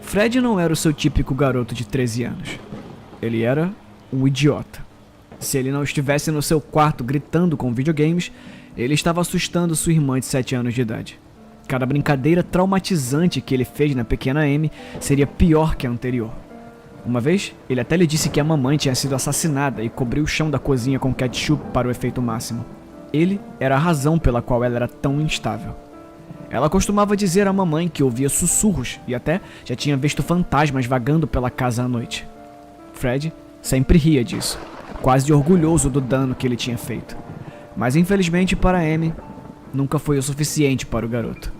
Fred não era o seu típico garoto de 13 anos. Ele era um idiota. Se ele não estivesse no seu quarto gritando com videogames, ele estava assustando sua irmã de 7 anos de idade. Cada brincadeira traumatizante que ele fez na pequena Amy seria pior que a anterior. Uma vez, ele até lhe disse que a mamãe tinha sido assassinada e cobriu o chão da cozinha com ketchup para o efeito máximo. Ele era a razão pela qual ela era tão instável. Ela costumava dizer à mamãe que ouvia sussurros e até já tinha visto fantasmas vagando pela casa à noite. Fred sempre ria disso, quase orgulhoso do dano que ele tinha feito. Mas infelizmente para Amy, nunca foi o suficiente para o garoto.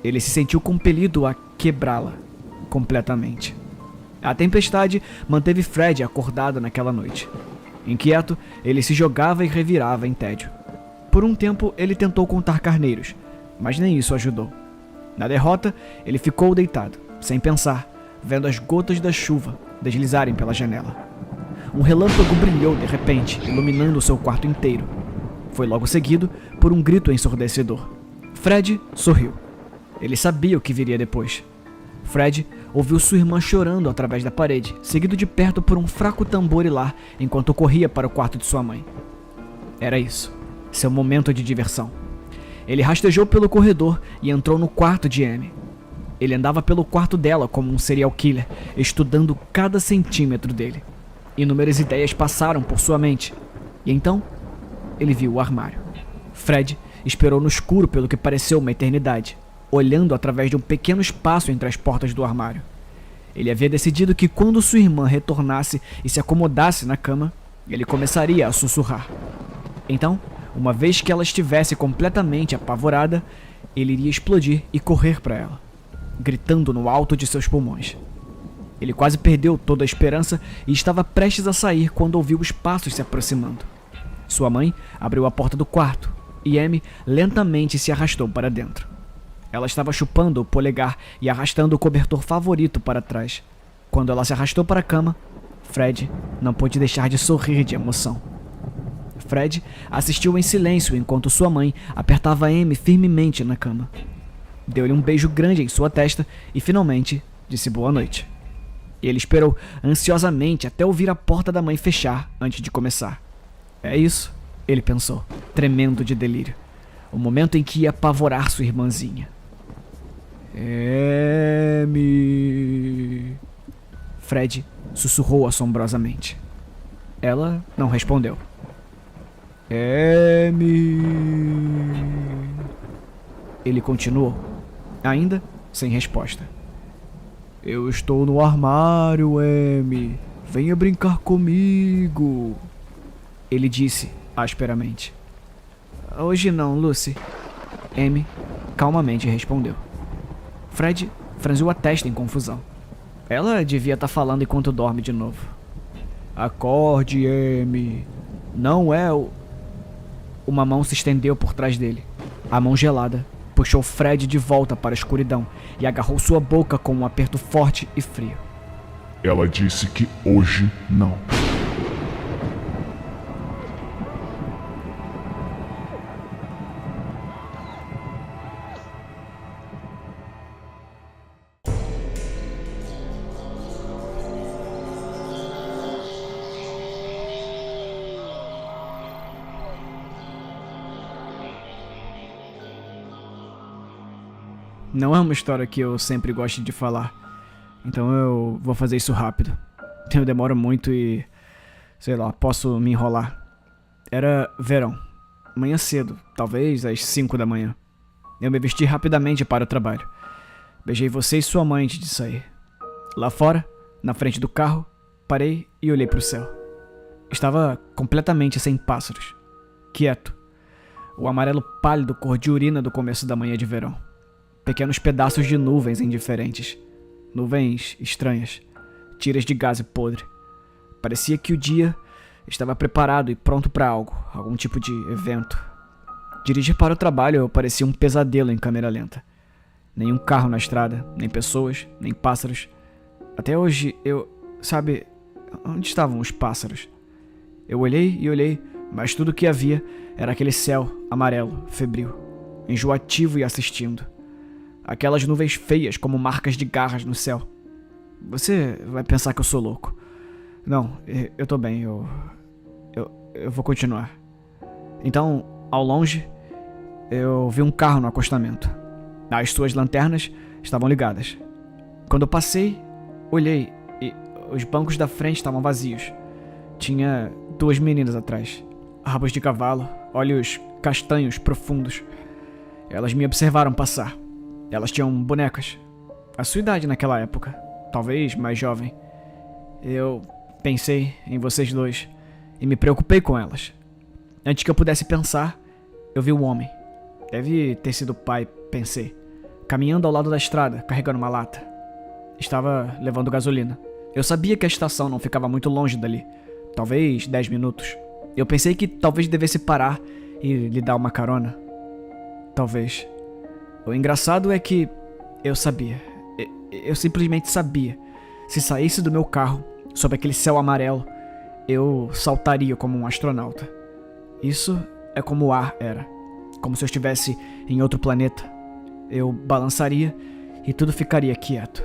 Ele se sentiu compelido a quebrá-la completamente. A tempestade manteve Fred acordado naquela noite. Inquieto, ele se jogava e revirava em tédio. Por um tempo, ele tentou contar carneiros, mas nem isso ajudou. Na derrota, ele ficou deitado, sem pensar, vendo as gotas da chuva deslizarem pela janela. Um relâmpago brilhou de repente, iluminando o seu quarto inteiro. Foi logo seguido por um grito ensurdecedor. Fred sorriu. Ele sabia o que viria depois. Fred ouviu sua irmã chorando através da parede, seguido de perto por um fraco tamborilar enquanto corria para o quarto de sua mãe. Era isso, seu momento de diversão. Ele rastejou pelo corredor e entrou no quarto de Amy. Ele andava pelo quarto dela como um serial killer, estudando cada centímetro dele. Inúmeras ideias passaram por sua mente. E então, ele viu o armário. Fred esperou no escuro pelo que pareceu uma eternidade, olhando através de um pequeno espaço entre as portas do armário. Ele havia decidido que quando sua irmã retornasse e se acomodasse na cama, ele começaria a sussurrar. Então, uma vez que ela estivesse completamente apavorada, ele iria explodir e correr para ela, gritando no alto de seus pulmões. Ele quase perdeu toda a esperança e estava prestes a sair quando ouviu os passos se aproximando. Sua mãe abriu a porta do quarto e Amy lentamente se arrastou para dentro. Ela estava chupando o polegar e arrastando o cobertor favorito para trás. Quando ela se arrastou para a cama, Fred não pôde deixar de sorrir de emoção. Fred assistiu em silêncio enquanto sua mãe apertava Amy firmemente na cama. Deu-lhe um beijo grande em sua testa e finalmente disse boa noite. Ele esperou ansiosamente até ouvir a porta da mãe fechar antes de começar. É isso, ele pensou, tremendo de delírio. O momento em que ia apavorar sua irmãzinha. Amy. Fred sussurrou assombrosamente. Ela não respondeu. Amy. Ele continuou, ainda sem resposta. Eu estou no armário, Amy. Venha brincar comigo. Ele disse asperamente. Hoje não, Lucy. Amy calmamente respondeu. Fred franziu a testa em confusão. Ela devia estar falando enquanto dorme de novo. Acorde, Amy. Não é o... Uma mão se estendeu por trás dele. A mão gelada puxou Fred de volta para a escuridão e agarrou sua boca com um aperto forte e frio. Ela disse que hoje não. Não é uma história que eu sempre gosto de falar, então eu vou fazer isso rápido. Eu demoro muito e, sei lá, posso me enrolar. Era verão, manhã cedo, talvez às 5 da manhã. Eu me vesti rapidamente para o trabalho. Beijei você e sua mãe antes de sair. Lá fora, na frente do carro, parei e olhei para o céu. Estava completamente sem pássaros, quieto. O amarelo pálido cor de urina do começo da manhã de verão. Pequenos pedaços de nuvens indiferentes. Nuvens estranhas. Tiras de gás podre. Parecia que o dia estava preparado e pronto para algo. Algum tipo de evento. Dirigir para o trabalho parecia um pesadelo em câmera lenta. Nenhum carro na estrada, nem pessoas, nem pássaros. Até hoje Sabe, onde estavam os pássaros? Eu olhei e olhei, mas tudo o que havia era aquele céu amarelo, febril, enjoativo e assistindo. Aquelas nuvens feias como marcas de garras no céu, Você vai pensar que eu sou louco. Não, eu tô bem, eu vou continuar. Então, ao longe, eu vi um carro no acostamento. As suas lanternas estavam ligadas. Quando eu passei, olhei e os bancos da frente estavam vazios. Tinha 2 meninas atrás. Rabos de cavalo, olhos castanhos profundos. Elas me observaram passar. Elas tinham bonecas. A sua idade naquela época, talvez mais jovem. Eu pensei em vocês dois e me preocupei com elas. Antes que eu pudesse pensar, eu vi um homem. Deve ter sido o pai, pensei. Caminhando ao lado da estrada, carregando uma lata. Estava levando gasolina. Eu sabia que a estação não ficava muito longe dali. Talvez 10 minutos. Eu pensei que talvez devesse parar e lhe dar uma carona. Talvez. O engraçado é que eu sabia. Eu simplesmente sabia. Se saísse do meu carro, sob aquele céu amarelo, eu saltaria como um astronauta. Isso é como o ar era. Como se eu estivesse em outro planeta. Eu balançaria e tudo ficaria quieto.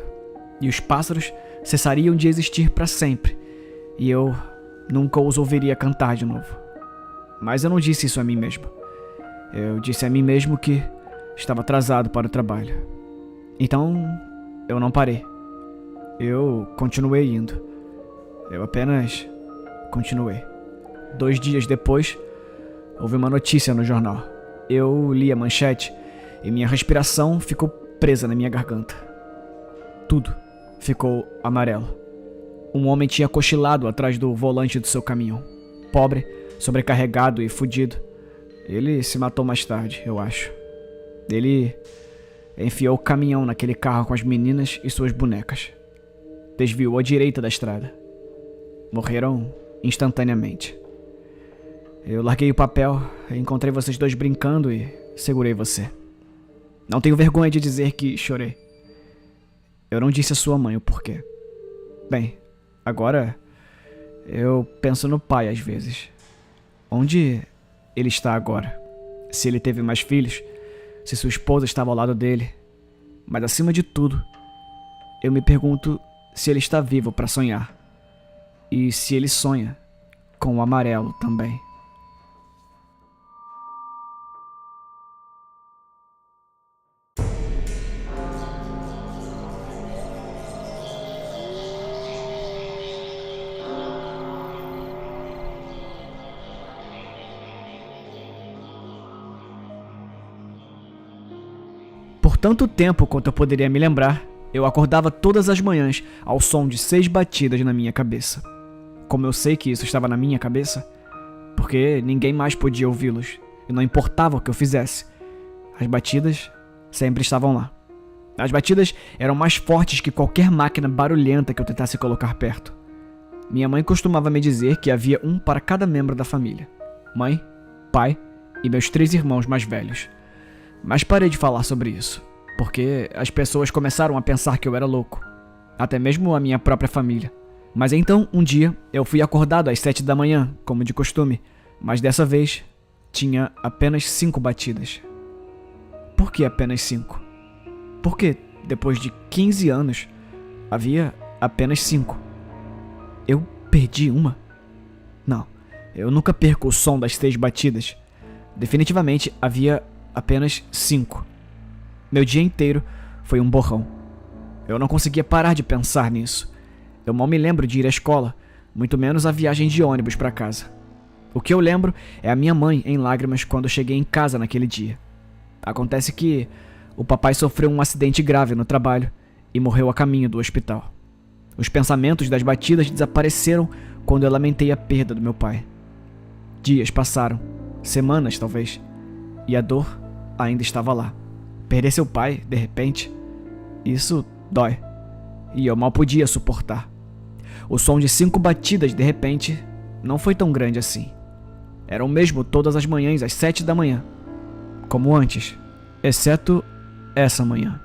E os pássaros cessariam de existir para sempre. E eu nunca os ouviria cantar de novo. Mas eu não disse isso a mim mesmo. Eu disse a mim mesmo que estava atrasado para o trabalho. Então, eu não parei. Eu continuei indo. Eu apenas continuei. 2 dias depois, houve uma notícia no jornal. Eu li a manchete e minha respiração ficou presa na minha garganta. Tudo ficou amarelo. Um homem tinha cochilado atrás do volante do seu caminhão. Pobre, sobrecarregado e fudido. Ele se matou mais tarde, eu acho. Ele enfiou o caminhão naquele carro com as meninas e suas bonecas. Desviou à direita da estrada. Morreram instantaneamente. Eu larguei o papel, encontrei vocês dois brincando e segurei você. Não tenho vergonha de dizer que chorei. Eu não disse à sua mãe o porquê. Bem, agora eu penso no pai às vezes. Onde ele está agora? Se ele teve mais filhos? Se sua esposa estava ao lado dele? Mas acima de tudo, eu me pergunto se ele está vivo para sonhar. E se ele sonha com o amarelo também. Por tanto tempo quanto eu poderia me lembrar, eu acordava todas as manhãs ao som de 6 batidas na minha cabeça. Como eu sei que isso estava na minha cabeça? Porque ninguém mais podia ouvi-los, e não importava o que eu fizesse. As batidas sempre estavam lá. As batidas eram mais fortes que qualquer máquina barulhenta que eu tentasse colocar perto. Minha mãe costumava me dizer que havia um para cada membro da família. Mãe, pai e meus 3 irmãos mais velhos. Mas parei de falar sobre isso, porque as pessoas começaram a pensar que eu era louco. Até mesmo a minha própria família. Mas então, um dia, eu fui acordado às 7 da manhã, como de costume. Mas dessa vez, tinha apenas 5 batidas. Por que apenas 5? Porque, depois de 15 anos, havia apenas 5. Eu perdi uma? Não, eu nunca perco o som das 6 batidas. Definitivamente, havia apenas 5. Meu dia inteiro foi um borrão. Eu não conseguia parar de pensar nisso. Eu mal me lembro de ir à escola, muito menos a viagem de ônibus para casa. O que eu lembro é a minha mãe em lágrimas quando eu cheguei em casa naquele dia. Acontece que o papai sofreu um acidente grave no trabalho e morreu a caminho do hospital. Os pensamentos das batidas desapareceram quando eu lamentei a perda do meu pai. Dias passaram, semanas talvez, e a dor ainda estava lá. Perder seu pai, de repente, isso dói, e eu mal podia suportar. O som de 5 batidas, de repente, não foi tão grande assim. Era o mesmo todas as manhãs às 7 da manhã, como antes, exceto essa manhã.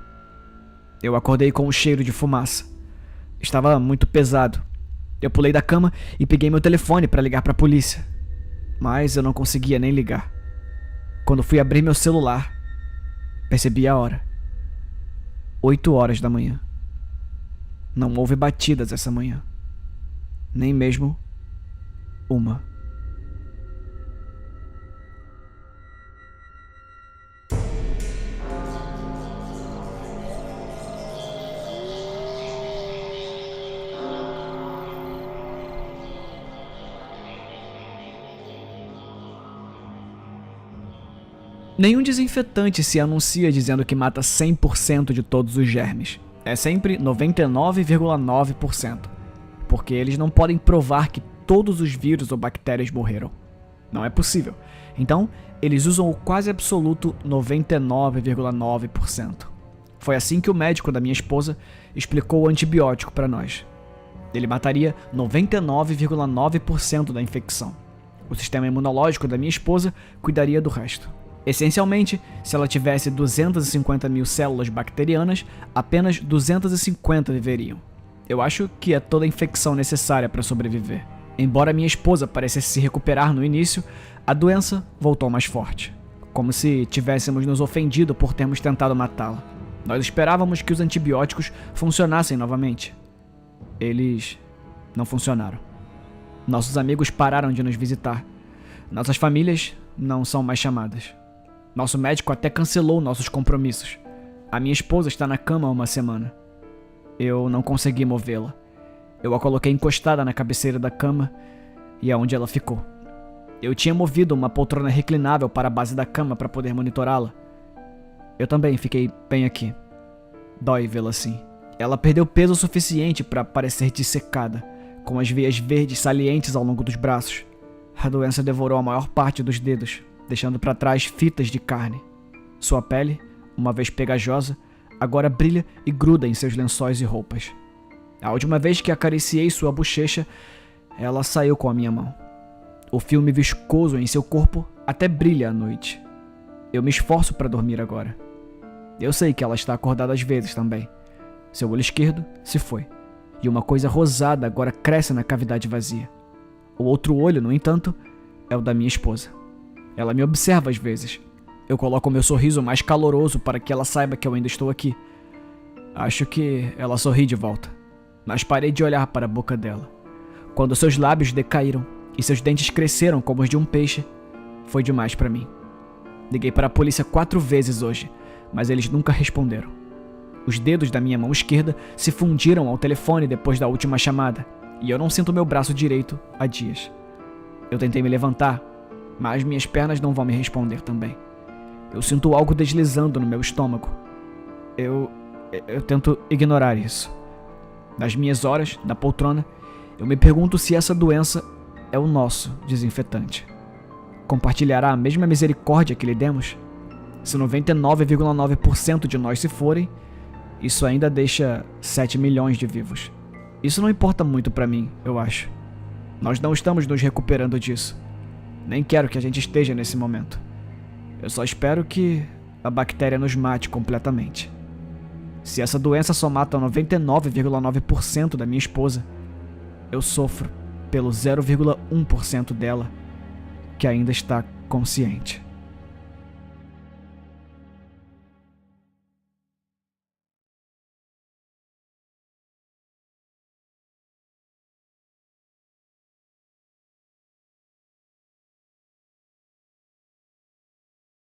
Eu acordei com um cheiro de fumaça. Estava muito pesado. Eu pulei da cama e peguei meu telefone para ligar para a polícia, mas eu não conseguia nem ligar. Quando fui abrir meu celular, percebi a hora. 8 horas da manhã. Não houve batidas essa manhã. Nem mesmo uma. Nenhum desinfetante se anuncia dizendo que mata 100% de todos os germes. É sempre 99,9%, porque eles não podem provar que todos os vírus ou bactérias morreram. Não é possível. Então, eles usam o quase absoluto 99,9%. Foi assim que o médico da minha esposa explicou o antibiótico para nós. Ele mataria 99,9% da infecção. O sistema imunológico da minha esposa cuidaria do resto. Essencialmente, se ela tivesse 250 mil células bacterianas, apenas 250 viveriam. Eu acho que é toda a infecção necessária para sobreviver. Embora minha esposa parecesse se recuperar no início, a doença voltou mais forte. Como se tivéssemos nos ofendido por termos tentado matá-la. Nós esperávamos que os antibióticos funcionassem novamente. Eles não funcionaram. Nossos amigos pararam de nos visitar. Nossas famílias não são mais chamadas. Nosso médico até cancelou nossos compromissos. A minha esposa está na cama há uma semana. Eu não consegui movê-la. Eu a coloquei encostada na cabeceira da cama e é onde ela ficou. Eu tinha movido uma poltrona reclinável para a base da cama para poder monitorá-la. Eu também fiquei bem aqui. Dói vê-la assim. Ela perdeu peso suficiente para parecer dissecada, com as veias verdes salientes ao longo dos braços. A doença devorou a maior parte dos dedos, deixando para trás fitas de carne. Sua pele, uma vez pegajosa, agora brilha e gruda em seus lençóis e roupas. A última vez que acariciei sua bochecha, ela saiu com a minha mão. O filme viscoso em seu corpo até brilha à noite. Eu me esforço para dormir agora. Eu sei que ela está acordada às vezes também. Seu olho esquerdo se foi, e uma coisa rosada agora cresce na cavidade vazia. O outro olho, no entanto, é o da minha esposa. Ela me observa às vezes. Eu coloco o meu sorriso mais caloroso para que ela saiba que eu ainda estou aqui. Acho que ela sorri de volta, mas parei de olhar para a boca dela. Quando seus lábios decaíram e seus dentes cresceram como os de um peixe, foi demais para mim. Liguei para a polícia 4 vezes hoje, mas eles nunca responderam. Os dedos da minha mão esquerda se fundiram ao telefone depois da última chamada, e eu não sinto meu braço direito há dias. Eu tentei me levantar, mas minhas pernas não vão me responder também. Eu sinto algo deslizando no meu estômago. Eu tento ignorar isso. Nas minhas horas, na poltrona, eu me pergunto se essa doença é o nosso desinfetante. Compartilhará a mesma misericórdia que lhe demos? Se 99,9% de nós se forem, isso ainda deixa 7 milhões de vivos. Isso não importa muito pra mim, eu acho. Nós não estamos nos recuperando disso. Nem quero que a gente esteja nesse momento. Eu só espero que a bactéria nos mate completamente. Se essa doença só mata 99,9% da minha esposa, eu sofro pelo 0,1% dela que ainda está consciente.